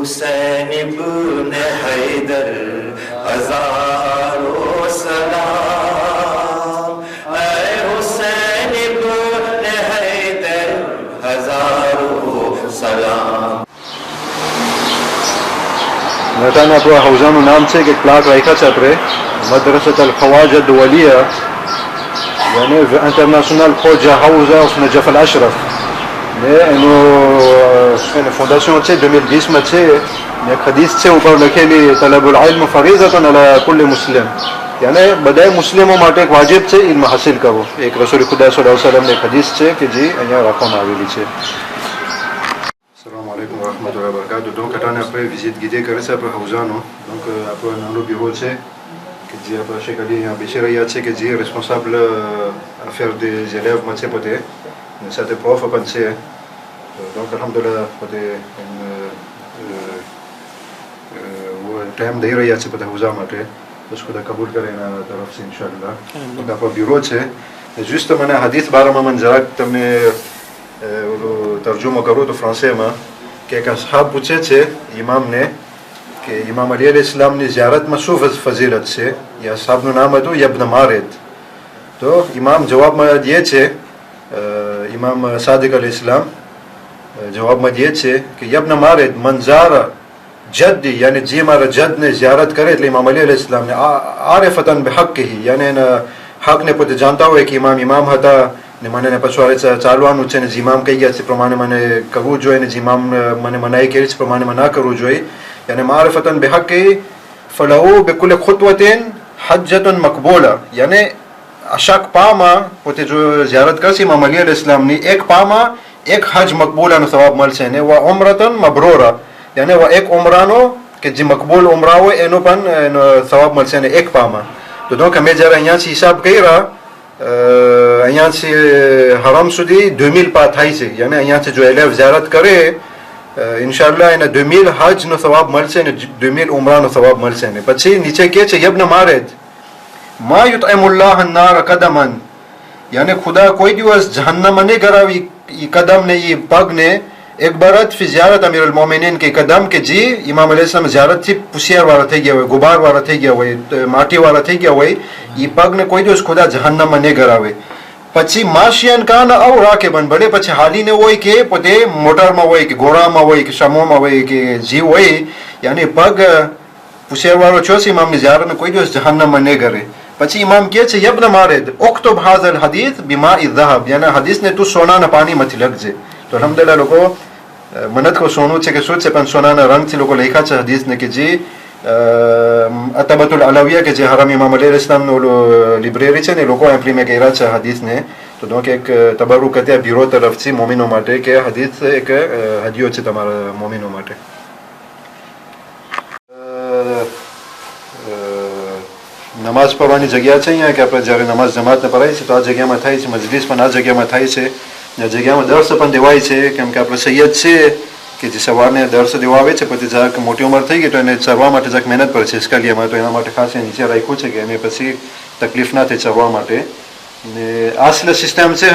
हुसैन इब्न हैदर हजारों सलाम, ऐ हुसैन इब्न हैदर हजारों सलाम. نتانا pro hauzanu naam છે કે ક્લાક રાખ્યા છે આપણે મદ્રસat al-Khawaja al-Waliya يعني international Khoja Hauza of Najaf al-Ashraf. Mais une fondation છે 2010 માં છે ને હદીસ છે ઉપર લખેલી તલબુલ ઇલ્મ ફરીઝતન અલા કુલ્લી મુસ્લિમ, यानी બધાય મુસ્લિમો માટે એક વાજિબ છે ઇલ્મ હાસિલ કરવો. એક રસૂલ ખુદા સલ્લલ્લાહુ અલૈહિ વસલ્લમ ની હદીસ છે કે જે અહીંયા રાખવામાં આવેલી છે. Assalamu alaikum wa rahmatullahi wa barakatuh. Donc après visite guidée કરે છે આપણે હૌઝાનો. Donc આપણો નાનો બ્યુરો છે કે જે આપણા શેખ અલી બેસી રહ્યા છે કે જે રિસ્પોન્સાબલ અફેર des élèves માં છે પોતે અને સાથે પ્રોફ પણ છે. Donc alhamdulillah પોતે ટાઈમ દઈ રહ્યા છે બધા હૌઝા માટે. બસ ખુદા કબૂલ કરે એના તરફથી ઇન્શાઅલ્લાહ. donc આપણો બ્યુરો છે. juste મને હદીસ બારામાં મને જરાક તમને તર્જુમો કરું તો ફ્રાન્સેમાં કે એક અસહાબ પૂછે છે ઇમામને કે ઇમામ અલી અલૈહિ સલામની ઝિયારતમાં શું ફઝીલત છે. એ અસહાબનું નામ હતું યબ્ન મારેદ. તો ઇમામ જવાબમાં દે છે, ઇમામ સાદિક અલૈહિ સલામ જવાબમાં દે છે કે યબ્ન મારેદ મંજારા જદ્દી, યાની જે મારા જદને ઝિયારત કરે એટલે ઇમામ અલી અલૈહિ સલામને આરિફતન બિહક્કિહી, યાની એના હકને પોતે જાણતા હોય કે ઇમામ હતા ને મને પછી ચાલવાનું છે ને જીમામ કહી ગયા છે પ્રમાણે મને કરવું જોઈએ ને જીમામ મને મનાઈ કરી છે પ્રમાણે મને ના કરવું જોઈએ. યાની મારિફતન બિહક્કી ફલહુ બિકુલ્લી ખુતવતિન હજ્જતુન મકબૂલા, યાની અશક પામાં પોતે જો ઝિયારત કરશે ઇમામ અલી અલૈહિ સલામની એક પામાં એક હજ મકબૂલાનો સવાબ મળશે ને વા ઉમરતન મબરૂરા, યાની વા એક ઉમરાનો કે જે મકબૂલ ઉમરા હોય એનો પણ એનો સવાબ મળશે ને એક પામાં. તો donc અમે જ્યારે અહીંયાથી હિસાબ કર્યા અહીંયાથી હરમ સુધી 2000 પા થાય છે. યાની અહીંયાથી જો એલેફ ઝિયારત કરે ઇન્શાઅલ્લાહ એને 2000 હજનો સવાબ મળશે ને 2000 ઉમરાનો સવાબ મળશે ને. પછી નીચે કહે છે યબ્ન મારેદ મા યુતઇમુલ્લાહ અન-નાર કદમન, યાની ખુદા કોઈ દિવસ જહન્નમ નહીં કરાવી એ કદમને એ પગને એક બરત ફી ઝિયારત અમીર અલ-મોમિનીન કે કદમ કે જે ઇમામ અલૈહિ સલામ ઝિયારતથી પુશિયારવાળા થઈ ગયા હોય, ગુબારવાળા થઈ ગયા હોય, માટીવાળા થઈ ગયા હોય, એ પગને કોઈ દિવસ ખુદા જહન્નમમાં નહીં કરાવે. પછી માશિયન કાન અવ રાકિબન, ભલે પછી હાલીને હોય કે પોતે મોટરમાં હોય કે ઘોડામાં હોય કે સમોમાં હોય કે જીવ હોય, યાની પગ પુશિયારવાળો છો છે ઇમામની ઝિયારતને કોઈ દિવસ જહન્નમમાં નહીં કરે. પછી ઇમામ કહે છે યબ્ન મારેદ ઉક્તુબ હાઝલ હદીસ બિમાઈ ઝહબ, યાની હદીસને તું સોનાના પાણીમાંથી લખજે. તો અલહમદુલિલ્લાહ લોકો મને તો સોનું છે કે શું છે પણ સોનાના રંગથી લોકો લખ્યા છે હદીસને કે જે અતબતુલ અલવિયા કે જે હરામ ઇમામ અલી ઇસ્લામનો લાઇબ્રેરી છે ને લોકો ઇમ્પ્લિમેન્ટ કર્યા છે હદીસને. તો donc એક તબરુક હતી આ બ્યુરો તરફથી મોમિનો માટે કે હદીસ એક હદિયો છે તમારા મોમિનો માટે. નમાઝ પઢવાની જગ્યા છે અહીંયા કે આપણે જ્યારે નમાઝ જમાતને પઢાય છે તો આ જગ્યામાં થાય છે, મજલિસ પણ આ જગ્યામાં થાય છે, આ જગ્યામાં દર્સ પણ દેવાય છે. કેમ કે આપણે સૈયદ છે કે જે સવારને દર્સ દેવા આવે છે પછી જરાક મોટી ઉંમર થઈ ગઈ તો એને ચરવા માટે જરાક મહેનત પડે છે ઇસ્કાલિયામાં, તો એના માટે ખાસ નીચે રાખ્યું છે કે એને પછી તકલીફ ના થાય ચરવા માટે. ને આ સિસ્ટમ છે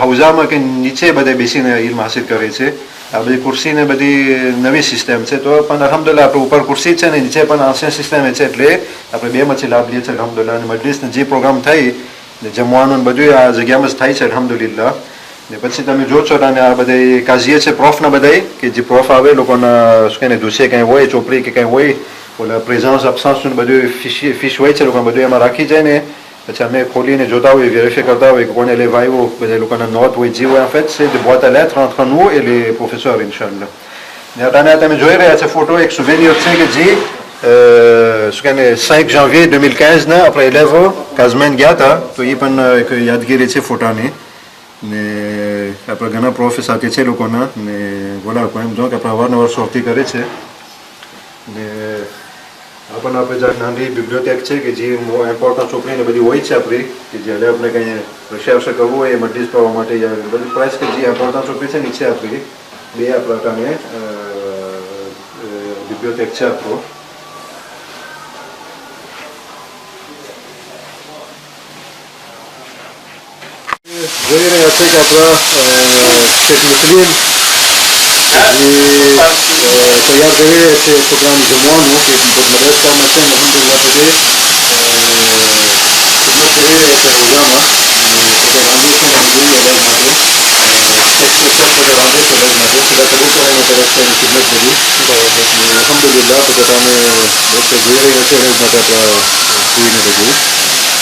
હૌઝામાં કે નીચે બધે બેસીને ઇલ્મ હાસિલ કરે છે. આ બધી ખુરશીને બધી નવી સિસ્ટમ છે. તો પણ અલહમદુલિલ્લાહ આપણે ઉપર ખુરશી છે ને નીચે પણ આસન સિસ્ટમ છે એટલે આપણે બેમાંથી લાભ લઈએ છીએ અલહમદુલિલ્લાહ. અને મજલિસને જે પ્રોગ્રામ થઈ ને જમવાનું બધું આ જગ્યામાં જ થાય છે અલહમદુલિલ્લાહ. ને પછી તમે જો છો અને આ બધા કાઝીએ છે પ્રોફના બધા કે જે પ્રોફ આવે લોકોના શું કહીને દુસે કંઈ હોય ચોપડી કે કંઈ હોય ઓલા પ્રેઝન્સ અબસાન્સનું બધું ફિશ હોય છે લોકોને બધું એમાં રાખી જાય ને પછી અમે ખોલીને જોતા હોઈએ, વેરીફાઈ કરતા હોઈએ કે કોને લેવા આવ્યો, બધા લોકોના નોટ હોય જે હોય. En fait c'est de boîte à lettres entre nous et les professeurs ઇન્શાઅલ્લાહ. ને અત્યારે તમે જોઈ રહ્યા છે ફોટો એક સુવેનિયર છે કે જે શું કહીને 5 janvier 2015 ના આપણે એલેવો કાઝમેન ગયા હતા તો એ પણ એક યાદગીરી છે ફોટાની. ને આપણા ઘણા પ્રોફે સાથે છે લોકોના ને બોલાવો એમ જો કે આપણે અવારનવાર સોફ્ટી કરે છે. ને આપણને આપણે જ્યાં નાની બિબ્લિયોટેક છે કે જે ઇમ્પોર્ટન્ટ ચોપડીને બધી હોય છે આપણી કે જે હલે આપણે કંઈ રિસર્ચ કરવું હોય મજલિસ પઢવા માટે બધી પ્રાઇસ કે જે ઇમ્પોર્ટન્ટ ચોપડી છે નીચે આપણી બે આપણા કાને બિબ્લિયોટેક છે આપણો. જોઈ રહ્યા છે કે આપણા શેખ મુસ્લિમ તૈયાર કરી રહ્યા છે છોકરાને જમવાનું કે મદરસામાં છે ને અલહમદુલિલ્લાહ પોતે ખિદમત કરી રહ્યા છે રોજામાં પોતે રાંધે છે ને જોઈએ અલગ માટે સ્પેશિયલ પોતે રાંધે છે અલગ માટે ખુદા કબૂલ કરે એની તરફ છે એની ખિદમત બધી અલહમદુલિલ્લાહ પોતે તમે જોઈ રહ્યા છે અલગ માટે આપણા સુઈને બધું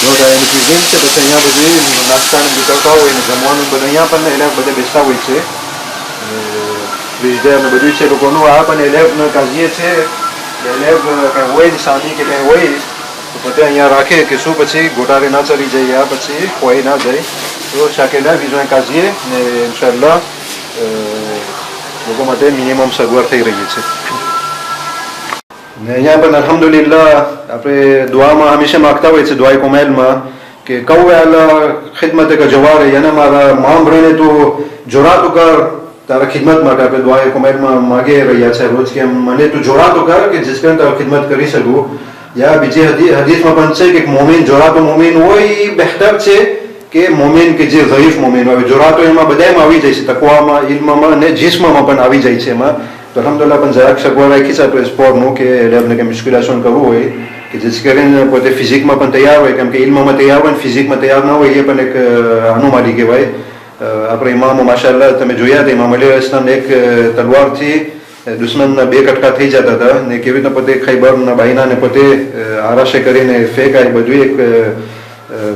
જો એની ક્વિઝિન છે પછી અહીંયા બધી નાસ્તાને નીકળતા હોય ને જમવાનું બધું અહીંયા પણ એને બધે બેસતા હોય છે ફ્રીઝ અને બધું છે લોકોનું આ પણ એલેબ કાઢીએ છે એલેબ કંઈ હોય સાની કે કંઈ હોય તો પોતે અહીંયા રાખે કે શું પછી ગોટારે ના ચડી જાય આ પછી ખોઈ ના જાય તો શાકેલા બીજો કાઢીએ ને ઇન્શાલ્લાહ લોકો માટે મિનિમમ સગવડ થઈ રહી છે ને અહીંયા પણ અલ્હમ્દુલિલ્લાહ આપણે દુઆમાં હંમેશા માગતા હોય છે દુઆ કોમેલમાં કે કૌ અલ્લાહ ખિદમત કે જવારે એને મારા મામભણે તું જોરાતું કર તારા ખિદમત માટે આપણે દુઆ કોમેલમાં માગી રહ્યા છે રોજ કે મને તું જોરાતું કર કે जिस कारण તારી ખિદમત કરી શકું યા બીજી હદીસમાં પણ છે કે મોમિન જોરાતો મોમિન હોય એ બહેતર છે કે મોમિન કે જે ઝઈફ મોમિન હોય જોરાતો એમાં બધામાં આવી જાય છે તકવામાં ઇલ્મમાં અને જિસ્મમાં પણ આવી જાય છે એમાં તો અલ્હમ્દુલિલ્લાહ પણ જરાક સગવડ રાખી છે આપણે સ્પોર્ટનું કે આપણે કંઈ મુશ્કેલાશન કરવું હોય કે જેથી કરીને પોતે ફિઝિકમાં પણ તૈયાર હોય કેમ કે ઇલ્મમાં તૈયાર હોય ને ફિઝિકમાં તૈયાર ન હોય એ પણ એક અનુમાની કહેવાય આપણે ઇમામો માશાઅલ્લાહ તમે જોયા હતા ઇમામ અલી અલૈહિસ્સલામ એક તલવારથી દુશ્મનના બે કટકા થઈ જતા હતા ને કેવી રીતે પોતે ખૈબરના બાયનાને પોતે આરાશે કરીને ફેંકાય બધું એક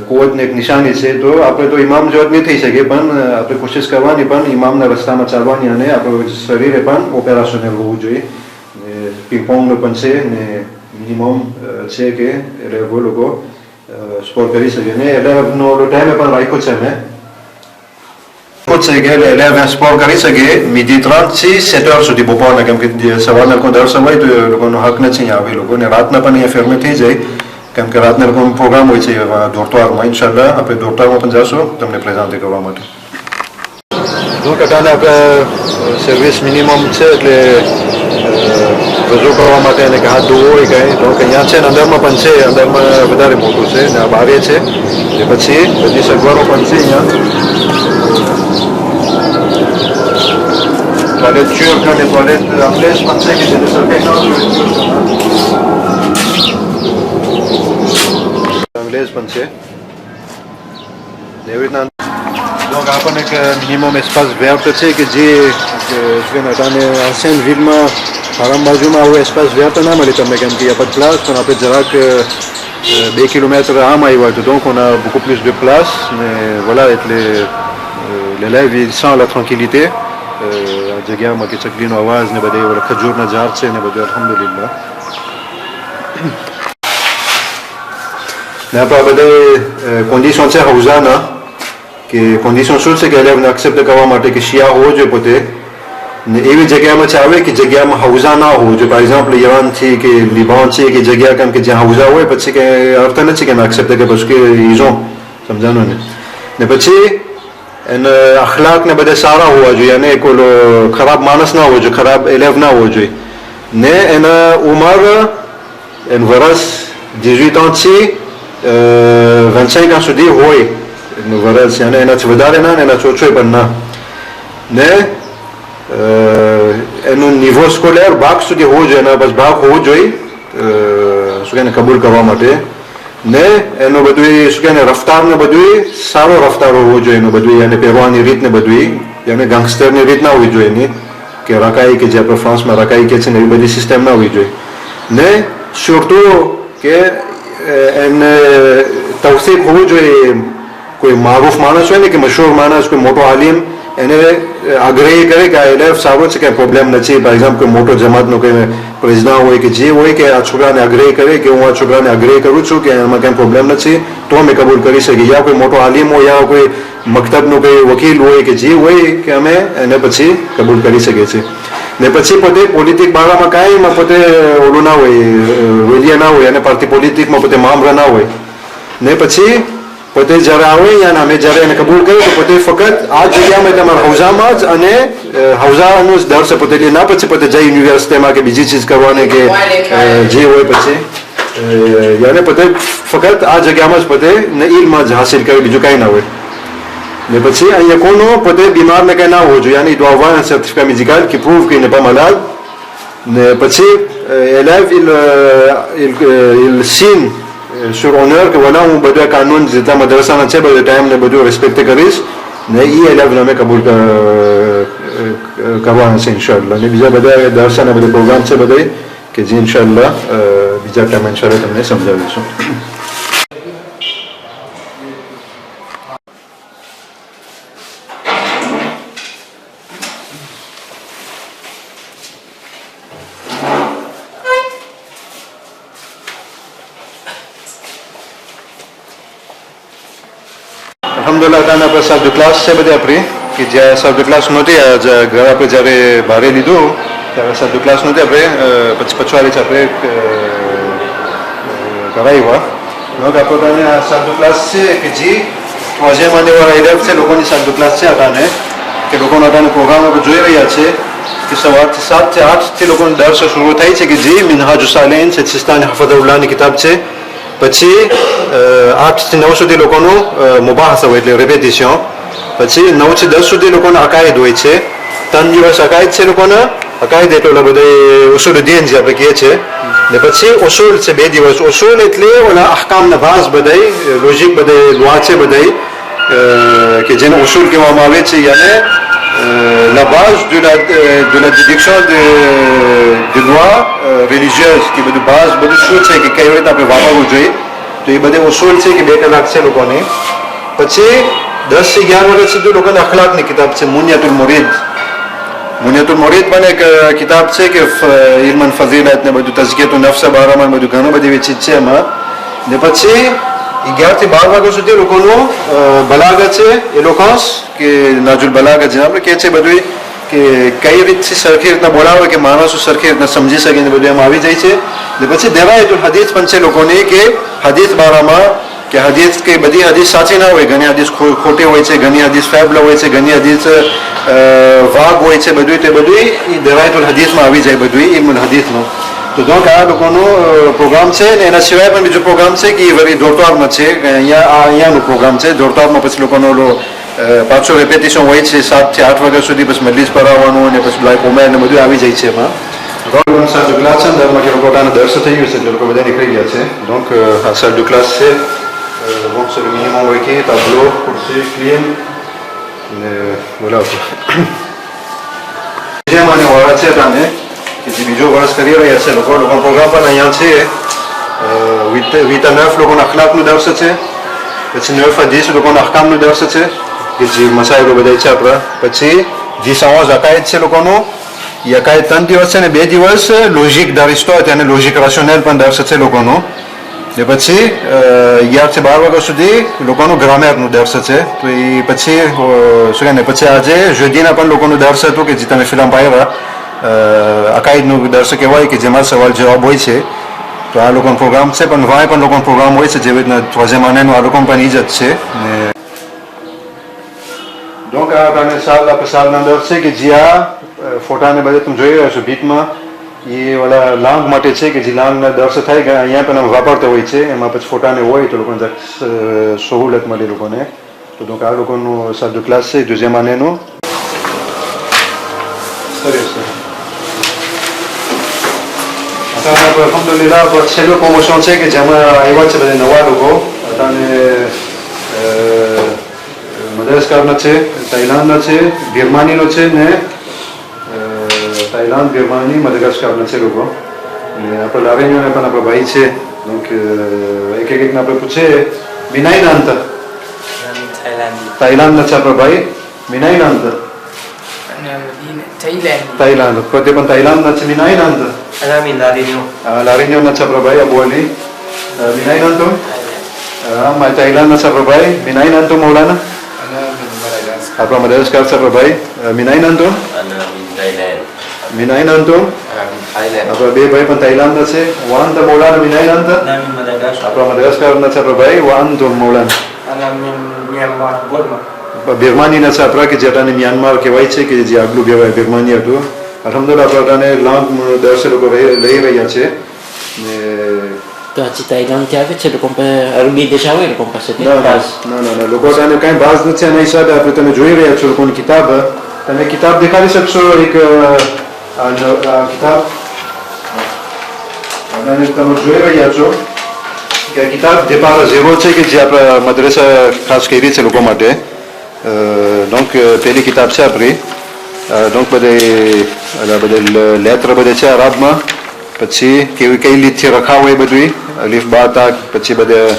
કુવતની એક નિશાની છે તો આપણે તો ઇમામ જેવા નહીં થઈ શકે પણ આપણે કોશિશ કરવાની પણ ઇમામના રસ્તામાં ચાલવાની અને આપણું શરીરે પણ ઓપરેશનલ હોવું જોઈએ ને પિંગપોંગનું પણ છે ને મિનિમમ છે કે એટલે એ લોકો સ્કોર કરી શકે ને એટલે ટાઈમે પણ રાખ્યો છે મેં છે કે એટલે સ્પોર કરી શકે મીથી 3 થી 7 સુધી બપોરના કેમ કે સવારના લોકો દર સમય તો એ લોકોનો હક નથી અહીંયા આવે લોકોને રાતના પણ અહીંયા ફેરમે થઈ જાય કેમ કે રાતના લોકોનો પ્રોગ્રામ હોય છે દોડતારમાં ઇન્શાલ્લાહ આપણે દોડતારમાં પણ જશું તમને પ્રેઝન્ટ કરવા માટે જો ટકાને આપણે સર્વિસ મિનિમમ છે એટલે રજૂ કરવા માટે અને કે હાથ ધોવો હોય કાંઈ તો અહીંયા છે ને અંદરમાં પણ છે અંદરમાં વધારે મોટું છે ને આ બારે છે એ પછી બધી સગવડો પણ છે અહીંયા ટોયલેટ શ્યોર અને ટોયલેટ પ્લેસ પણ છે કે જેને સરકારી અંગ્લેજ પણ છે એવી રીતના donc આપણને એક મિનિમમ એસ્પાસ વ્યાપ્ત છે કે જે અટાને આસિયાન વિલમાં હરામ બાજુમાં આવું એસ્પાસ વ્યાપ્ત ના મળે તમને કેમ કે pas de place પણ આપણે જરાક 2 કિલોમીટર આમ આવ્યા તો donc on a beaucoup plus de place mais voilà એટલે l'élève il sent la tranquillité જગ્યામાં કે ચકલીનો અવાજ ને બધે ખજૂરના ઝાડ છે ને બધું અલ્હમ્દુલિલ્લાહ ને આપણે બધે કોન્ડિશન છે હૌઝાના કે કોન્ડિશન શું છે કે એલેવને એક્સેપ્ટ કરવા માટે કે શિયા હોવો જોઈએ પોતે ને એવી જગ્યામાં છે આવે કે જગ્યામાં હૌઝા ના હોવું જોઈએ ફોર એક્ઝામ્પલ ઈરાન છે કે લિબાન છે કે જગ્યા કેમ કે જ્યાં હૌઝા હોય પછી કે અર્થ નથી કે એક્સેપ્ટ કે પછી કે ઈઝો સમજાનું ને પછી એને અખલાક ને બધે સારા હોવા જોઈએ અને કોઈ ખરાબ માણસ ના હોવો જોઈએ ખરાબ એલેવ ના હોવો જોઈએ ને એના ઉંમર એનું વરસ 18 ans થી 25 ans સુધી હોય એનું વરસ અને એનાથી વધારે ના ને એનાથી ઓછો પણ ના ને એનું નિવો સ્કોલર ભાગ સુધી હોવો જોઈએ એના બસ ભાગ હોવો જોઈએ શું કહે કબૂલ કરવા માટે ને એનું બધું શું કહે રફતાર ને બધું સારો રફતાર હોવો જોઈએ એનું બધું એને પહેરવાની રીત ને બધું એને ગેંગસ્ટરની રીત ના હોવી જોઈએ એની કે રકાઈ કે જે આપણે ફ્રાન્સમાં રકાઈ કે છે ને એવી બધી સિસ્ટમ ના હોવી જોઈએ ને surtout કે એને તવસીક હોવું જોઈએ કોઈ મારૂફ માણસ હોય ને કે મશહૂર માણસ કોઈ મોટો આલિમ એને આગ્રહી કરે કે આ એલેફ સારો છે કંઈ પ્રોબ્લેમ નથી ફોર એક્ઝામ્પલ કોઈ મોટો જમાતનો કોઈ પ્રેસિડન્ટ હોય કે જે હોય કે આ છોકરાને આગ્રહી કરે કે હું આ છોકરાને આગ્રહી કરું છું કે એમાં કંઈ પ્રોબ્લેમ નથી તો અમે કબૂલ કરી શકીએ યા કોઈ મોટો આલિમ હોય યા કોઈ મકતબનો કોઈ વકીલ હોય કે જે હોય કે અમે એને પછી કબૂલ કરી શકીએ છીએ ને પછી પોતે પોલિટિક બારામાં કાંઈ એમાં પોતે ઓલું ના હોય વેલિયા ના હોય અને પાર્ટી પોલિટિકમાં પોતે મામરા ના હોય ને પછી પોતે જ્યારે આવે યા અમે જ્યારે એને કબૂલ કર્યું તો પોતે ફક્ત આ જગ્યામાં તમારા હૌઝામાં જ અને હૌઝાનું જ દર છે પોતે ના પછી પોતે જઈ યુનિવર્સિટીમાં કે બીજી ચીજ કરવાની કે જે હોય પછી યાને પોતે ફક્ત આ જગ્યામાં જ પોતે ને ઇલ્મ જ હાસિલ કરે બીજું કાંઈ ના હોય ne પછી અહીંયા કોનો પોતે બીમારને કંઈ ના હોવું જોઈએ, yani il doit avoir un certificat médical qui prouve qu'il n'est pas malade. Ne પછી élève il signe sur honneur que voilà હું બધા કાનૂન જેટલા મદ્રસાના છે બધા ટાઈમ ને બધું રિસ્પેક્ટ કરીશ ને એ એલેવને અમે કબૂલ કરવાના છે ઇન્શાઅલ્લાહ. ને બીજા બધા દર્શાના બધા પ્રોગ્રામ છે બધા કે જે ઇન્શાઅલ્લાહ બીજા ટાઈમ ઇન્શાઅલ્લાહ તમને સમજાવીશું. અલ્હમ્દુલિલ્લાહ તાના પર સાહેબ ક્લાસ છે બધી આપણી કે જ્યાં સાહેબ ક્લાસ નહોતી ઘર આપણે જ્યારે ભારે લીધું ત્યારે સાહેબ ક્લાસ નહોતી આપણે પછવાડી આપણે કરાવ્યા. donc આપણે તને આ સાહેબ ક્લાસ છે કે જે troisième année વાળા એલેવ છે લોકોની સાહેબ ક્લાસ છે અટાને કે લોકોનો અટાને પ્રોગ્રામ આપણે જોઈ રહ્યા છે કે સવારથી 7 થી 8 થી લોકોનો દર્સ શરૂ થાય છે કે જે મિનહાજુસ સાલિહીન છે સિસ્તાની હફઝુલ્લાહની કિતાબ છે. પછી 8 થી 9 સુધી લોકોનું મુબાહસા હોય એટલે રિપેટિશન. પછી 9 થી 10 સુધી લોકોનો અકાઈદ હોય છે. 3 દિવસ અકાઈદ છે લોકોના અકાઈદ એટલે બધા ઉસૂલ દીન જે આપણે કહીએ છીએ ને પછી ઉસૂલ છે 2 દિવસ. ઉસૂલ એટલે ઓલા અહકામના ભાસ બધાય લોજિક બધાય દુઆ છે બધાય કે જેને ઉસૂલ કહેવામાં આવે છે યાને la base de la déduction de loi religieuse કે બધું base બધું શું છે કે કઈ રીતે આપણે વાપરવું જોઈએ તો એ બધે ઉસૂલ છે કે 2 કલાક છે લોકોને. પછી 10 થી 11 વર્ષ સુધી લોકોને અખલાકની કિતાબ છે મુનિયાતુલ મુરીદ. મુનિયાતુલ મુરીદ પણ એક કિતાબ છે કે ઇલ્મન ફઝીલત ને બધું તઝકિયતુન નફ્સ બારામાં બધું ઘણું બધી એવી ચીજ છે એમાં. ને પછી 11 થી 12 વાગ્યા સુધી લોકોનું બલાગત છે એલોકન્સ કે નાજુલ બલાગત જે આપણે કહે છે બધું કે કઈ રીતથી સરખી રીતના બોલાવે કે માણસો સરખી રીતના સમજી શકે ને બધું એમાં આવી જાય છે. ને પછી દેવાયતુલ હદીસ પણ છે લોકોની કે હદીસ બારામાં કે હદીસ કે બધી હદીસ સાચી ના હોય, ઘણી હદીસ ખોટી હોય છે, ઘણી હદીસ ફેબલ હોય છે, ઘણી હદીસ વાગ હોય છે, બધું તે બધું એ દેવાયતુલ હદીસમાં આવી જાય બધું ઇલ્મુલ હદીસમાં. તો donc આ લોકોનો પ્રોગ્રામ છે ને એના સિવાય પણ બીજો પ્રોગ્રામ છે કે એ વળી દોડતારમાં છે અહીંયાનો પ્રોગ્રામ છે. દોડતારમાં પછી લોકોનો પાછો રેપેટિશન હોય છે 7 થી 8 વાગ્યા સુધી પછી મજલિસ પરાવવાનું અને પછી લાઈક ઉમેર ને બધું આવી જાય છે એમાં. સાદુ ક્લાસ છે ને દરમાં પોતાના દર્શ થઈ ગયું છે એટલે લોકો બધા નીકળી ગયા છે. donc આ સાદુ ક્લાસ છે donc c'est le minimum requis, tableau, kursi, clean ને બોલાવો જેમ આને વાળા છે તાને કે જે બીજો વર્ષ કરી રહ્યા છે લોકો પ્રોગ્રામ પણ અહીંયા છે 8 à 9 લોકોના અખલાકનું દર્શ છે. પછી 9 à 10 લોકોના અહકામનું દર્શ છે કે જે મસાઈલો બધા છે આપણા. પછી 10 à 11 અકાઈદ છે લોકોનું એ અકાઈદ 3 દિવસ છે ને 2 દિવસ લોજિક d'Aristote અને લોજિક રેશનલ પણ દર્શ છે લોકોનું. ને પછી 11 થી 12 વાગ્યા સુધી લોકોનું ગ્રામરનું દર્શ છે. તો એ પછી શું કહે ને પછી આજે જેદીના પણ લોકોનું દર્શ હતું કે જે તમે ફિલ્મ પાડ્યા અકાઈદનું દર્શ કહેવાય કે જેમાં સવાલ જવાબ હોય છે. તો આ લોકોનો પ્રોગ્રામ છે પણ વાય પણ લોકોનો પ્રોગ્રામ હોય છે જેવી રીતના troisième année આ લોકો પણ ઈજત છે. ને donc આ તને સાલના દર્શ છે કે જે આ ફોટાને બધે તમે જોઈ રહ્યા છો ભીતમાં એ ઓલા લાંગ માટે છે કે જે લાંગના દર્શ થાય કે અહીંયા પણ વાપરતા હોય છે એમાં પછી ફોટાને હોય તો લોકોને સહુલત મળે લોકોને. તો donc આ લોકોનું સાદું ક્લાસ છે deuxième année નું. અલ્હમ્દુલિલ્લાહ છેલ્લું પ્રમોશન છે કે જેમાં આવ્યા છે બધા નવા લોકો અને મદાગાસ્કરના છે, થાઈલેન્ડના છે, બિરમાનીનો છે ને થાઈલેન્ડ, બિરમાની, મદાગાસ્કરના છે લોકો. અને આપણે લાવેન્યોને પણ આપણા ભાઈ છે. donc એક એકને આપણે પૂછે મિનાઈના અંતર થાઈલેન્ડના છે આપણા ભાઈ મિનાઈના અંતર Thailand. Poate pe Thailand na ce minai nantă? Ana min Larinio. Larinio na ce probai aboli. Minai nantă? Mai Thailand na ce probai? Minai nantă Maulana? Ana min Madagascar. Apa Madagascar ce probai? Minai nantă? Ana min Thailand. Minai nantă? Ana min Thailand. Apa be bai pe Thailand na ce? Wan ta Maulana minai nantă? Ana min Madagascar. Apa Madagascar na ce probai? Wan ta Maulana. Ana min Myanmar. Burma. બિરમાનીના છે આપણા કે જેટાને Myanmar કહેવાય છે કે જે આગલું કહેવાય બિરમાની હતું. અલ્હમ્દુલિલ્લાહ આપણાને લાંગ દર્શ લોકો લઈ રહ્યા છે ને તો હજી તાઇવાનથી આવે છે લોકો અરબી દેશ આવે લોકો પાસે ના લોકો તને કાંઈ ભાસ નથી એના હિસાબે આપણે તમે જોઈ રહ્યા છો લોકોની કિતાબ તમે કિતાબ દેખાડી શકશો એક કિતાબ અને તમે જોઈ રહ્યા છો કે કિતાબ જે પારા ઝીરો છે કે જે આપણે મદ્રેસા ખાસ કરી છે લોકો માટે donc પહેલી કિતાબ છે આપણી donc બધે લેત્ર બધે છે અરબમાં પછી કેવી કઈ રીતથી રખાવ હોય બધું અલીફ બા તા પછી બધે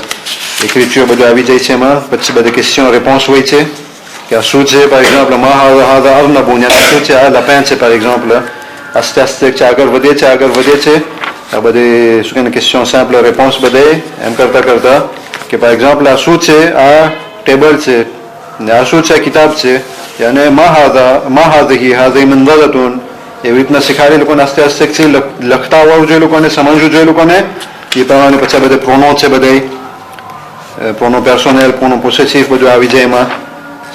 એક્રિચ્યુર બધું આવી જાય છે એમાં પછી બધે ક્વેશ્ચન રેસ્પોન્સ હોય છે કે આ શું છે par exemple માં હાદા અર્નબુન શું છે આ લપેન છે par exemple આસ્તે આસ્તે આગળ વધે છે આ બધી શું કે ક્વેશ્ચન સિમ્પલ રેસ્પોન્સ બધે એમ કરતા કે par exemple આ શું છે આ ટેબલ છે ને આ શું છે કિતાબ છે યાને માં હાદહી મંદરતુન એવી રીતના શીખાડી લોકોને આસ્તે આસ્તે લખતા આવડવું જોઈએ લોકોને સમજવું જોઈએ લોકોને એ પ્રમાણે પછી બધે પ્રોનો છે બધે પ્રોનો પર્સોનેલ પ્રોનો પોસેસિવ બધું આવી જાય એમાં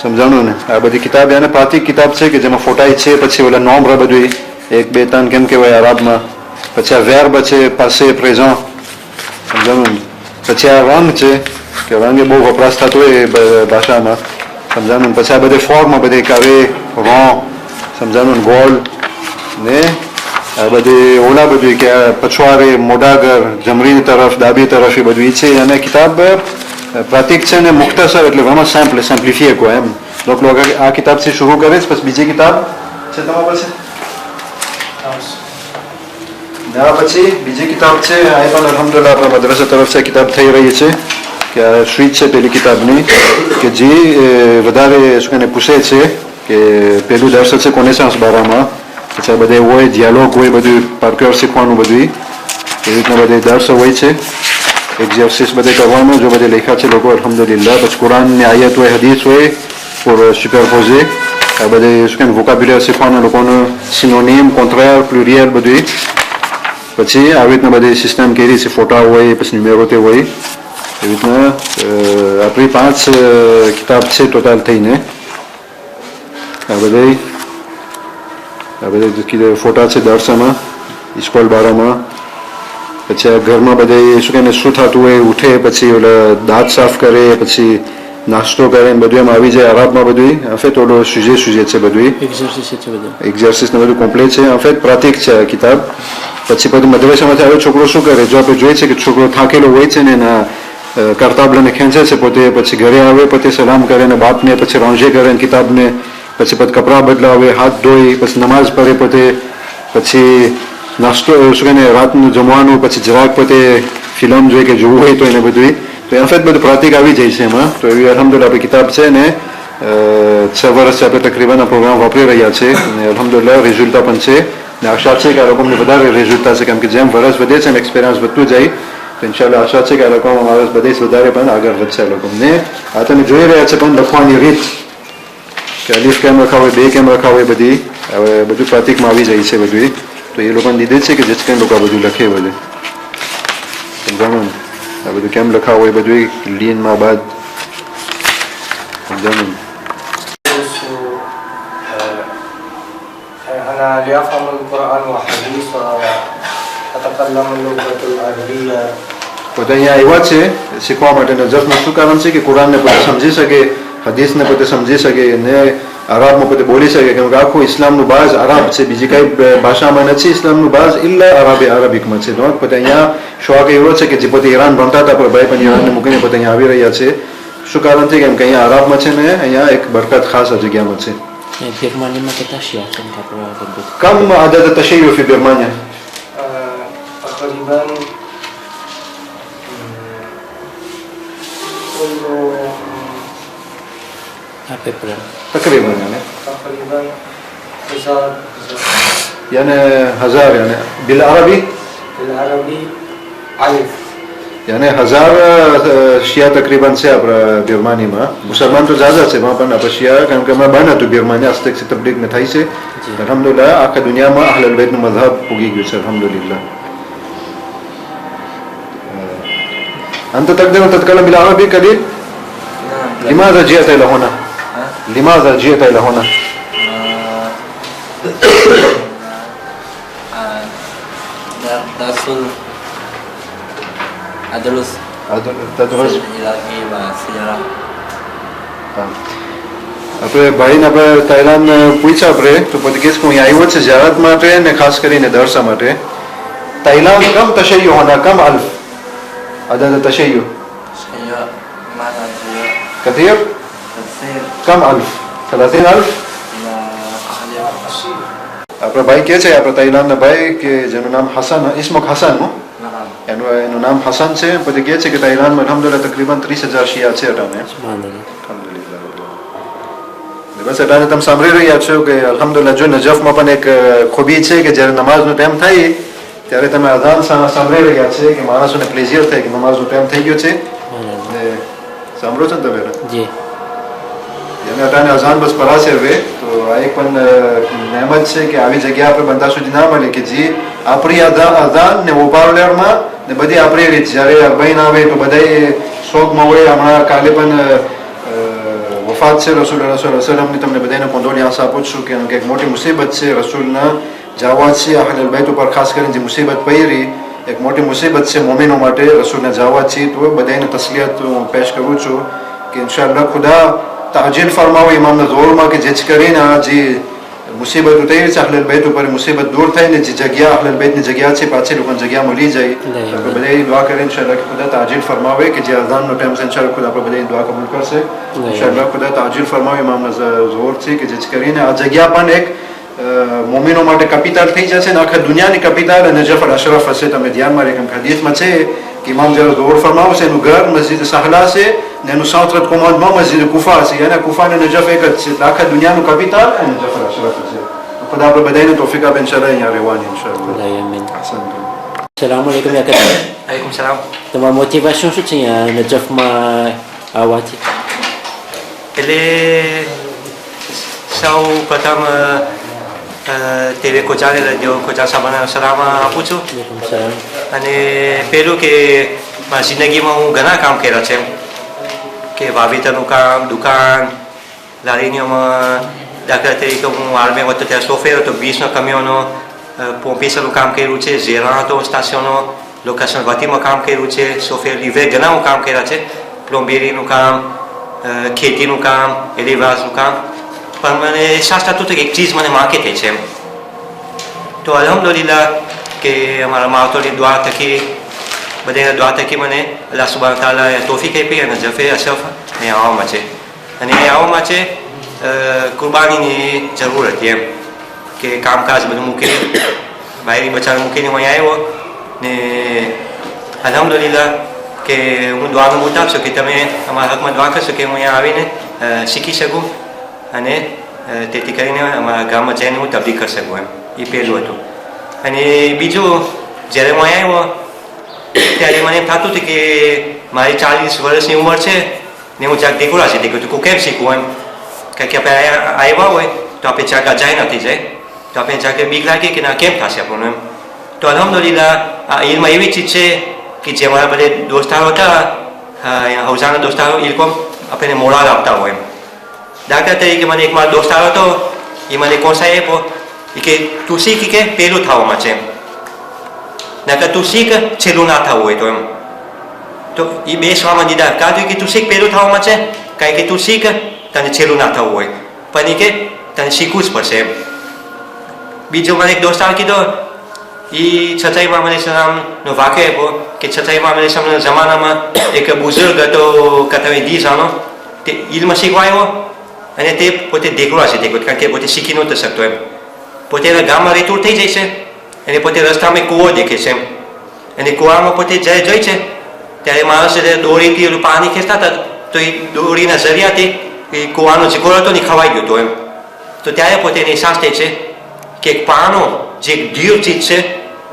સમજાણું ને આ બધી કિતાબ એને પ્રાતિક કિતાબ છે કે જેમાં ફોટાઈ છે પછી ઓલા નોમ્ર બધું 1 2 3 કેમ કહેવાય અરબમાં પછી આ વેર્બ છે પાસે પ્રેઝન્ટ સમજાણું પછી આ રંગ છે કે રંગ એ બહુ વપરાશ થતો હોય ભાષામાં સમજાણું પછી આ બધે ફોર્મ બધે કરે રો સમજાણું ગોળ ને આ બધી ઓલા બધું કે પછવાડે મોઢાગર જમણી તરફ ડાબી તરફ એ બધું છે અને કિતાબ પ્રતીક છે ને મુખ્તસર એટલે ઘણો સિમ્પ્લિફાય કો એમ લોકો આ કિતાબથી શરૂ કરે છે પછી બીજી કિતાબ છે તમારા પાસે ના પછી બીજી કિતાબ છે આ પણ અલહમદુલિલ્લાહ આપણા મદ્રસા તરફ છે કિતાબ થઈ રહી છે કે આ સ્વીચ છે પેલી કિતાબની કે જે વધારે શું એને પૂછે છે કે પેલું દર્શ છે કોનેસન્સ બારામાં પછી બધે હોય ડિયાલોગ હોય બધું પાર્કર શીખવાનું બધું એવી રીતના બધે દર્શ હોય છે એક્ઝર્સિસ બધે કરવાનું જો બધે લેખા છે લોકો અલહમદુલિલ્લાહ પછી કુરાનની આયત હોય હદીસ હોય pour superposer આ બધે શું કે વોકાબ્યુલરી શીખવાનું લોકોનું સિનોનિમ કોન્ટ્રાયર પ્લુરિયલ બધું પછી આવી રીતના બધી સિસ્ટમ કરી છે ફોટા હોય પછી ન્યુમેરોતે હોય એવી રીતના આપણી 5 કિતાબ છે ટોટલ થઈને આ બધે ફોટા છે દર્શામાં સ્કૂલ બારામાં પછી ઘરમાં બધે શું કે શું થતું હોય ઉઠે પછી ઓલા દાંત સાફ કરે પછી નાસ્તો કરે બધું એમ આવી જાય અરબમાં બધું અફેત ઓલો સુજે છે બધું એક્ઝર્સિસ ને બધું કમ્પ્લીટ છે અફેત પ્રતીક છે આ કિતાબ પછી બધું મદ્રસામાંથી આવ્યો છોકરો શું કરે જો આપણે જોઈએ છે કે છોકરો થાકેલો હોય છે ને એના કરતાબલાને ખેંચે છે પોતે પછી ઘરે આવે પોતે સલામ કરે ને બાપને પછી રોંઝે કરે કિતાબને પછી કપડાં બદલાવે હાથ ધોઈ પછી નમાઝ પઢે પોતે પછી નાસ્તો શું કે રાતનું જમવાનું પછી જરાક પોતે ફિલ્મ જોઈ કે જોવું હોય તો એને બધું તો અફેત બધું પ્રતીક આવી જાય છે એમાં તો એવી અલહમદુલિલ્લાહ આપણી કિતાબ છે ને 6 વર્ષથી આપણે તકરીબન આ પ્રોગ્રામ વાપરી રહ્યા છે અને અલહમદુલિલ્લાહ રિઝલ્ટ પણ છે ને આશા છે કે આ લોકોને વધારે રિઝલ્ટ થશે કેમ કે જેમ વર્ષ વધે છે ને એક્સપિરિયન્સ વધતું જાય તો ઇન્શાલ્લાહ આશા છે કે આ લોકોમાં વર્ષ બધે વધારે પણ આગળ વધશે આ લોકોને આ તમે જોઈ રહ્યા છે પણ લખવાની રીત કે અલીફ કેમ રખાવ હોય 2 કેમ રખાવ હોય બધી હવે બધું પ્રતીકમાં આવી જાય છે બધું તો એ લોકોને દીધે છે કે જેથી લોકો આ બધું લખે બધું સમજાણું આ બધું કેમ લખાવ હોય બધું લીનમાં બાદ સમજાણું أنا لأفهم القرآن والحديث وأتكلم اللغة العربية. પોતે અહીંયા આવ્યા છે શીખવા માટે નજરનું શું કારણ છે કે કુરાનને પોતે સમજી શકે હદીસને પોતે સમજી શકે અને અરબમાં પોતે બોલી શકે કેમ કે આખું ઇસ્લામનું બાજ અરબ છે બીજી કઈ ભાષામાં નથી ઇસ્લામનું બાજ ઇલ્લા અરબિકમાં છે તો પોતે અહીંયા શોખ એવો છે કે જે પોતે ઈરાન ભણતા હતા પણ ભાઈ પણ ઈરાનને મૂકીને પોતે અહીંયા આવી રહ્યા છે શું કારણ છે કેમ કે અહીંયા અરબમાં છે ને અહીંયા એક બરકત ખાસ આ જગ્યામાં છે Birmania kita siapa bentuk? كم عدد التشيع في برمانيا؟ تقريبا Apa berapa? تقريبا يعني تقريبا 1000 يعني 1000 يعني بالعربي بالعربي 1000 यानी 1000 શિયા તકરીબન છે આપણા બિરમાનીમાં મુસલમાન તો ઝાઝા છે વहाँ પણ આપણે શિયા કારણ કે હમણાં બન હતું બિરમાની આસ્તક से तबलीग में થઈ છે અલ્હમ્દુલિલ્લાહ આખા દુનિયામાં અહલુલ બેતનું મذهب ઉગી ગયું છે અલ્હમ્દુલિલ્લાહ أنت تقدر تتكلم بالعربي قليل؟ لماذا جئت إلى هنا؟ لماذا جئت إلى هنا؟ Adalus તદરસ ilmu sejarah. આપણે ભાઈને આપણે તાઇલાન પૂછ્યા આપણે તો પછી કે હું અહીંયા આવ્યો છે ઝિયારત માટે ને ખાસ કરીને દર્શા માટે તાઇલાન કમ તશૈયુ હોના કમ અલ્ફ અદદ તશૈયુ Saya mana dia Kathir tafsir કમ અલ્ફ 30,000 ila ahli al-asir. આપણા ભાઈ કે છે આપણા તાઇલાનના ભાઈ કે જેનું નામ હસન ઇસ્મુક હસન Naam. એનું નામ હસન છે પછી કે છે કે તાઇલાનમાં અલ્હમ્દુલિલ્લાહ તકરીબન 30,000 શિયા છે અટાણે સુબહાનલ્લાહ. અલ્હમ્દુલિલ્લાહ બસ અટાણે તમે સાંભળી રહ્યા છો કે અલ્હમ્દુલિલ્લાહ જો નજફમાં પણ એક ખૂબી છે કે જ્યારે નમાઝનો ટાઈમ થાય ત્યારે તમે અઝાન સાંભળી રહ્યા છે કે માણસોને પ્લેઝિયર થાય કે નમાઝનો ટાઈમ થઈ ગયો છે સુબહાનલ્લાહ. ને સાંભળો છો ને તમે જી. એને અટાણે અઝાન બસ પરાશે હવે તો આ એક પણ નહેમત છે કે આવી જગ્યા આપણે બધા સુધી ના મળે કે જે આપણી અઝાન ને ઉપાવલેરમાં ને બધી આપણી રીત જ્યારે અરબાઈન આવે તો બધા શોખમાં હોય હમણાં કાલે પણ વફાત છે રસૂલની તમને બધાને કોંદોલિયાસ આપું છું કે કંઈક મોટી મુસીબત છે રસૂલના જાવાત છે અહલ બેત ઉપર ખાસ કરીને જે મુસીબત પડી એક મોટી મુસીબત છે મોમિનો માટે રસૂલના જાવાત છે તો બધાને તસલિયત હું પેશ કરું છું કે ઇન્શાઅલ્લાહ ખુદા તાજીલ ફરમાવો ઇમામના જોરમાં કે જેથી કરીને આ જે મુસીબત થઈ છે અહલ બેત ઉપર મુસીબત દૂર થઈને જે જગ્યા અહલ બેતની જગ્યા છે પાછી લોકોને જગ્યા મળી જાય આપણે બધા દુઆ કરીએ ઇન્શાઅલ્લાહ કે ખુદા તાજીલ ફરમાવે કે જે અઝાનનો ટાઈમ છે ઇન્શાઅલ્લાહ ખુદા આપણે બધા દુઆ કબૂલ કરશે ઇન્શાઅલ્લાહ ખુદા તાજીલ ફરમાવે ઇમામના જોર છે કે જેથી કરીને આ જગ્યા પણ એક મોમિનો માટે કપિતાલ થઈ જશે ને આખા દુનિયાની કપિતાલ અને જફર અશરફ હશે તમે ધ્યાનમાં રાખો હદીસમાં છે કે ઇમામ જ્યારે દોર ફરમાવશે એનું ઘર મસ્જિદ સહલા છે ને એનું સાઉથરત કોમાન્ડમાં મસ્જિદ કુફા છે અને કુફા અને નજફ એક જ છે આખા દુનિયાનું કપિતાલ અને જફર અશરફ છે ખુદા આપણે બધાને તોફીક આપે ઇન્શાઅલ્લાહ અહીંયા રહેવાની ઇન્શાઅલ્લાહ આમીન. અસલામ અસલામુ અલૈકુમ યા કાકા. Alaikum salam. તમારું મોટિવેશન શું છે અહીંયા નજફમાં આવવાથી? એટલે સૌ પ્રથમ TV કોચાને radio કોચા સાહેબને સલામ આપું છું વઆલેકુમ સલામ. અને પહેલું કે મારી જિંદગીમાં હું ઘણા કામ કર્યા છે કે વાવેતરનું કામ દુકાન લારીનીઓમાં દાખલા તરીકે હું આર્મીમાં હતો ત્યારે સોફ્ટવેર હતો 20 કમીઓનો પોમ્પીસરનું કામ કર્યું છે ઝેરા હતો સ્ટાશનનો લોકેશન વતીમાં કામ કર્યું છે સોફ્ટવેર લીવે ઘણા હું કામ કર્યા છે પ્લોમ્બેરીનું કામ ખેતીનું કામ એલિવાસનું કામ પણ મને અહેસાસ થતું હતું કે એક ચીજ મને માકે થઈ છે તો અલ્હમ્દુલિલ્લાહ કે અમારા માવતરની દુઆ થકી બધાના દુઆ થકી મને અલ્લાહ સુબ્હાનહુ તઆલાએ તોફીક આપી અને જફે અશરફ અહીંયા આવવામાં છે અને એ આવવામાં છે કુરબાનીની જરૂર હતી એમ કે કામકાજ બધું મૂકીને બાયરી બચાર મૂકીને હું અહીંયા આવ્યો ને અલ્હમ્દુલિલ્લાહ કે હું દુઆનો મુતાબ છું કે તમે અમારા હકમાં દુઆ કરશો કે હું અહીંયા આવીને શીખી શકું અને તેથી કરીને અમારા ગામમાં જઈને હું તબદીલ કરી શકું એમ એ પહેલું હતું અને બીજું જ્યારે હું અહીંયા આવ્યો ત્યારે મને એમ થતું હતું કે મારી 40 વર્ષની ઉંમર છે ને હું જ્યાં દેખોડા છે દેખું તો કેમ શીખવું એમ કારણ કે આપણે આવ્યા હોય તો આપણે જ્યાં અજાય નથી જાય તો આપણે જ્યાં બીક લાગે કે ના કેમ થશે આપણને એમ તો અલ્હમ્દુલિલ્લાહ આ ઈલમાં એવી ચીજ છે કે જે અમારા બધે દોસ્તારો હતા હૌઝાના દોસ્તારો એ લોકો આપણને મોરાલ આપતા હોય એમ દાખલા તરીકે મને એક મારો દોસ્તાર હતો એ મને કોસાઈ આપ્યો એ કે તું શીખ કે પહેલું થવામાં છે એમ નકર તું શીખ છેલ્લું ના થવું હોય તો એમ તો એ બે સ્વામાં દીધા કાં તો કે તું શીખ પહેલું થવામાં છે કારણ કે તું શીખ તને છેલ્લું ના થવું હોય પણ એ કે તને શીખવું જ પડશે એમ બીજો મને એક દોસ્તાર કીધો એ છતાંય ઇમામ અલૈહિસ્સલામનો વાક્ય આપ્યો કે છતાંય ઇમામ અલૈહિસ્સલામના જમાનામાં એક બુઝુર્ગ હતો કથાવી દીસાનો તે ઇલ્મ શીખવા આવ્યો અને તે પોતે દેખવા છે દેખો કારણ કે પોતે શીખી નહોતો શકતો એમ પોતે એના ગામમાં રેતુર થઈ જાય છે અને પોતે રસ્તામાં કૂવો દેખે છે એમ અને કૂવામાં પોતે જ્યારે જોઈ છે ત્યારે માણસ દોરીથી ઓલું પાણી ખેંચતા હતા તો એ દોરીના જરિયાથી એ કૂવાનો જે ગોળ હતો ને ખવાઈ ગયો હતો એમ તો ત્યારે પોતે એને અહેસાસ થાય છે કે એક પાનો જે એક ડીર ચીજ છે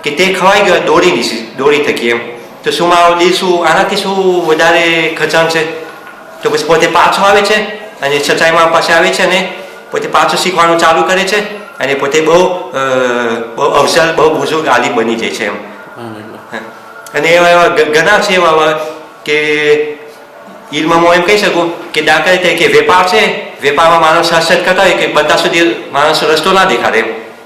કે તે ખવાઈ ગયો દોરી થકી એમ તો શું મારો દિલ શું આનાથી શું વધારે ખચાણ છે તો પછી પોતે પાછો આવે છે અને સચ્ચાઈમાં પાસે આવે છે અને પોતે પાછું શીખવાનું ચાલુ કરે છે અને પોતે બહુ અવસર બહુ બુઝુર્ગ આલિમ બની જાય છે એમ અને એવા ઘણા છે એવા કે ઈલમાં હું એમ કહી શકું કે દાખલા તરીકે વેપાર છે વેપારમાં માણસ હર્ષદ કરતા હોય કે બધા સુધી માણસ રસ્તો ના દેખાડે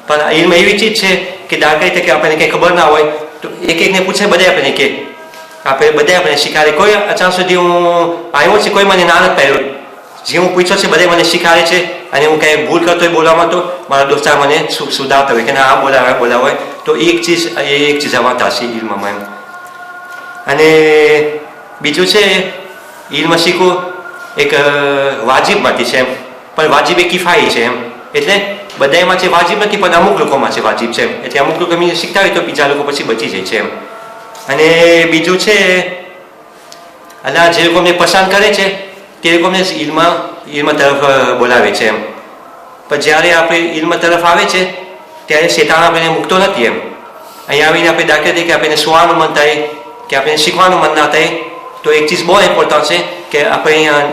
પણ ઈલમાં એવી ચીજ છે કે દાખલા તરીકે આપણને કંઈ ખબર ના હોય તો એક એકને પૂછે બધા આપણને કે આપણે બધા આપણે શીખાડે. કોઈ અત્યાર સુધી હું આવ્યો છે કોઈ મને ના નથી પાડ્યો. જે હું પૂછ્યો છે બધા મને શીખાડે છે અને હું કંઈ ભૂલ કરતો હોય બોલવામાં તો મારા દોસ્તાર મને સુધારતા હોય કે ના આ બોલાવે હોય તો એક ચીજ આવતા હશે ઇલ્મમાં એમ. અને બીજું છે ઇલ્મ શીખવું એક વાજિબમાંથી છે એમ, પણ વાજિબ એ કિફાઈ છે એમ. એટલે બધા એમાં છે વાજિબ નથી પણ અમુક લોકોમાં છે વાજિબ છે એમ. એટલે અમુક લોકો શીખતા હોય તો બીજા લોકો પછી બચી જાય છે એમ. અને બીજું છે અલ્લાહ જે લોકોને પસંદ કરે છે તે લોકોને ઇલ્મ તરફ બોલાવે છે એમ. પણ જ્યારે આપણે ઇલ્મ તરફ આવે છે ત્યારે શેતાન આપણને મૂકતો નથી એમ. અહીંયા આવીને આપણે દાખલા તરીકે આપણને સુવાનું મન થાય કે આપણે શીખવાનું મન ના થાય તો એક ચીજ બહુ ઇમ્પોર્ટન્ટ છે કે આપણે અહીંયા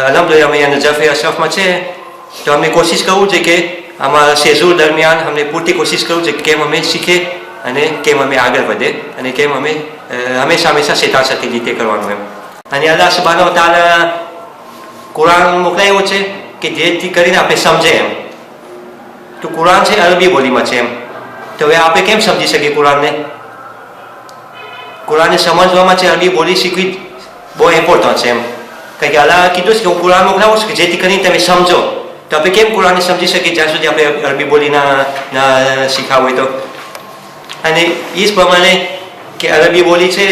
અલહમદુલિલ્લાહ અમે અહીંયા નજફ અશરફમાં છે તો અમને કોશિશ કરવું છે કે અમારા શેઝુર દરમિયાન અમને પૂરતી કોશિશ કરવું છે કે કેમ અમે શીખે અને કેમ અમે આગળ વધે અને કેમ અમે હંમેશા શેતાન સાથે રીતે કરવાનું એમ. અને અલ્લાહ સુબ્હાનહુ વ તઆલા કુરાન મોકલાયું છે કે જેથી કરીને આપણે સમજે એમ. તો કુરાન છે અરબી બોલીમાં છે એમ. તો હવે આપણે કેમ સમજી શકીએ કુરાનને? કુરાનને સમજવામાં છે અરબી બોલી શીખવી બહુ ઇમ્પોર્ટન્ટ છે એમ. કારણ કે અલ્લાહ કીધું છે કે હું કુરાન મોકલાવું છું કે જેથી કરીને તમે સમજો. તો આપણે કેમ કુરાનને સમજી શકીએ જ્યાં સુધી આપણે અરબી બોલી ના શીખા હોય તો? અને એ જ પ્રમાણે કે અરબી બોલી છે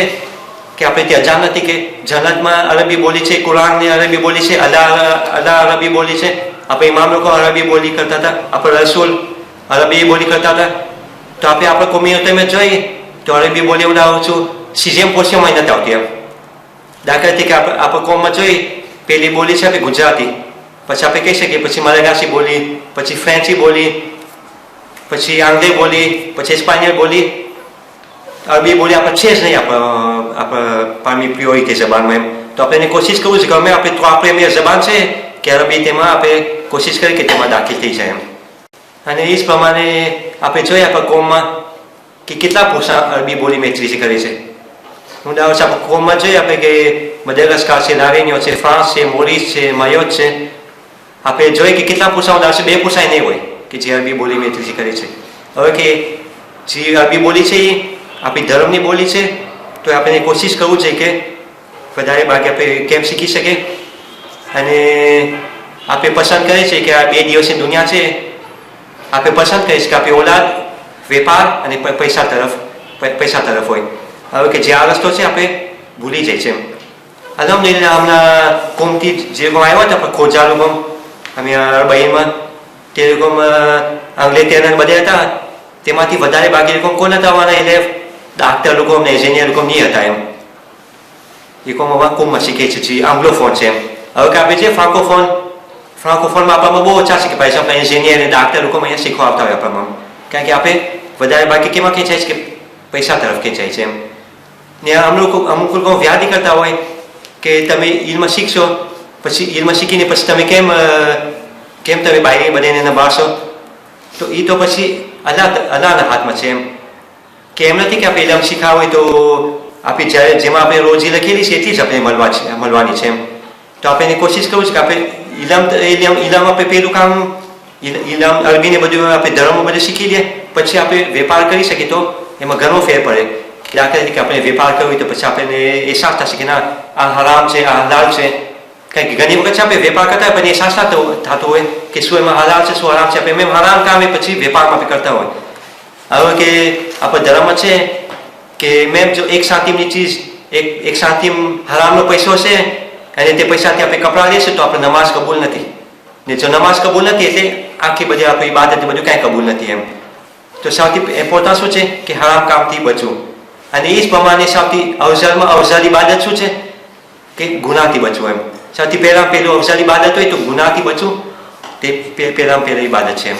કે આપણે ત્યાં જાણ નથી કે જન્નતમાં અરબી બોલી છે, કુરાનની અરબી બોલી છે, અલ્લાહ અરબી બોલી છે. આપણે ઇમામ લોકો અરબી બોલી કરતા હતા, આપણે રસૂલ અરબી બોલી કરતા હતા. તો આપણે આપણા કોમ્યુનિટીમાં જોઈએ તો અરબી બોલી ઉડાવું છું સીઝેમ પોશિયમાં નથી આવતી એમ. દાખલા તરીકે આપણે કોમમાં જોઈએ પહેલી બોલી છે આપણે ગુજરાતી, પછી આપણે કહી શકીએ પછી મલાગાસી બોલી, પછી ફ્રેન્ચી બોલી, પછી આંગ્લે બોલી, પછી સ્પાનિયલ બોલી. અરબી બોલી આપણે છે જ નહીં આપણી પ્રિયોરિટી જબાનમાં એમ. તો આપણે એને કોશિશ કરવું છે કે આપણે મેં જબાન છે કે અરબી તેમાં આપણે કોશિશ કરીએ કે તેમાં દાખલ થઈ જાય એમ. અને એ જ પ્રમાણે આપણે જોઈએ આપણા કોમમાં કે કેટલા પુરુષા અરબી બોલી મેત્રી કરે છે. હું દાવ છું આપણે કોમમાં જોઈએ આપણે કે મદાગાસ્કાર છે, લારેનિયો છે, ફ્રાન્સ છે, મોરિસ છે, માયોત છે. આપણે જોઈએ કે કેટલા પુરુષા દાવ છે 2 પુરુષા નહીં હોય કે જે અરબી બોલી મેત્રી કરે છે. હવે કે જે અરબી બોલી છે એ આપણી ધર્મની બોલી છે તો આપણે કોશિશ કરવું છે કે વધારે ભાગે આપણે કેમ શીખી શકીએ. અને આપણે પસંદ કરીએ છીએ કે આ 2 દિવસની દુનિયા છે આપણે પસંદ કરીએ છીએ કે આપણી ઓલાદ વેપાર અને પૈસા તરફ હોય. હવે કે જે આ રસ્તો છે આપણે ભૂલી જાય છે એમ. અલહમદુલિલ્લાહ હમણાં કોમથી જે લોકો આવ્યા હતા ખોજા લોકો અમે અરબઈમાં તે લોકો અંગ્લેતેરના બધા હતા તેમાંથી વધારે બાકી લોકો કોણ હતા આવવાના એટલે ડાક્ટર લોકો અમને એન્જિનિયર લોકો નહીં હતા એમ. એ કોમમાં શીખે છે જે આંગ્લોફોન છે એમ. હવે કે આપણે છે ફ્રાન્કોફોનમાં આપણામાં બહુ ઓછા શીખે ભાઈ આપણે એન્જિનિયર અને ડાક્ટર લોકો અહીંયા શીખવા આવતા હોય આપણામાં. કારણ કે આપણે વધારે બાકી કેમાં ખેંચાય છે કે પૈસા તરફ ખેંચાય છે એમ. ને અમુક લોકો વ્યાધિ કરતા હોય કે તમે ઇલ્મ શીખશો પછી ઇલ્મ શીખીને પછી તમે કેમ તમે બાયરી બનીને બાળશો? તો એ તો પછી અલ્લાહના હાથમાં છે એમ. કે એમ નથી કે આપણે ઇલ્મ શીખા હોય તો આપણી જ્યારે જેમાં આપણે રોજી લખેલી છે એટલી જ આપણે મળવાની છે એમ. તો આપણે એની કોશિશ કરવું છે કે આપણે ઇલ્મ આપણે પહેલું કામ ઇલ્મ અરબીને બધું આપણે ધર્મ બધું શીખી લઈએ પછી આપણે વેપાર કરી શકીએ તો એમાં ઘણો ફેર પડે. દાખલા તરીકે આપણે વેપાર કરવો હોય તો પછી આપણને અહેસાસ થશે કે ના આ હરામ છે આ હલાલ છે. કારણ કે ઘણી વખત આપણે વેપાર કરતા હોય પણ અહેસાસ થતો હોય કે શું એમાં હલાલ છે શું હરામ છે. આપણે એમ હરામ કામ પછી વેપારમાં આપણે કરતા હોય. હવે કે આપણા ધર્મમાં છે કે મેમ જો 1 સાંતિમની ચીજ 1 સાંતિમ હરામનો પૈસો છે અને તે પૈસાથી આપણે કપડાં લઈશું તો આપણે નમાઝ કબૂલ નથી. ને જો નમાઝ કબૂલ નથી એટલે આખી બધી આપણી ઇબાદત બધું કાંઈ કબૂલ નથી એમ. તો સૌથી ઇમ્પોર્ટન્ટ શું છે કે હરામ કામથી બચવું. અને એ જ પ્રમાણે સૌથી અફઝલ ઇબાદત શું છે કે ગુનાહથી બચવું એમ. સૌથી પહેલું અફઝલ ઇબાદત હોય તો ગુનાહથી બચવું તે પહેલી ઇબાદત છે એમ.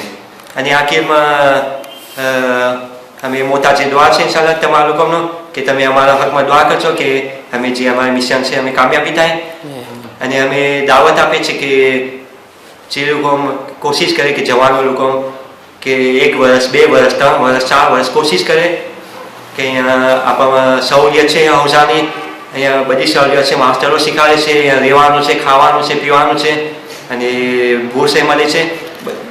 અને આખીરમાં અમે મોટા જે દુઆ છે ઇન્શાઅલ્લાહ તમારા લોકોનો કે તમે અમારા હકમાં દુઆ કરજો કે અમે જે અમારા મિશન છે અમે કામયાબી થાય. અને અમે દાવત આપીએ છીએ કે જે લોકો કોશિશ કરે કે જવાનો લોકો કે 1 વર્ષ 2 વર્ષ 3 વર્ષ 4 વર્ષ કોશિશ કરે કે અહીંયા આપણામાં સહુલિયત છે હૌઝાની અહીંયા બધી સહુલિયત છે. માસ્ટરો શીખવાડે છે, અહીંયા રહેવાનું છે, ખાવાનું છે, પીવાનું છે અને બુર્સ મળે છે.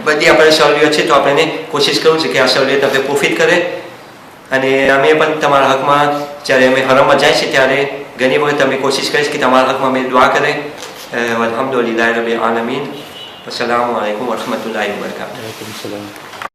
બધી આપણે સહુલિયત છે તો આપણે કોશિશ કરવું છે કે આ સહુલિયત આપણે પ્રોફિટ કરે અને અમે પણ તમારા હકમાં જ્યારે અમે હરમમાં જાય છે ત્યારે ઘણી વખત અમે કોશિશ કરીશ કે તમારા હકમાં અમે દુઆ કરે. અલ્હમ્દુલિલ્લાહ રબ્બિલ આલમીન. અસ્સલામુ અલૈકુમ વરહમતુલ્લાહિ વબરકાતુહુ. Waalaikumsalam.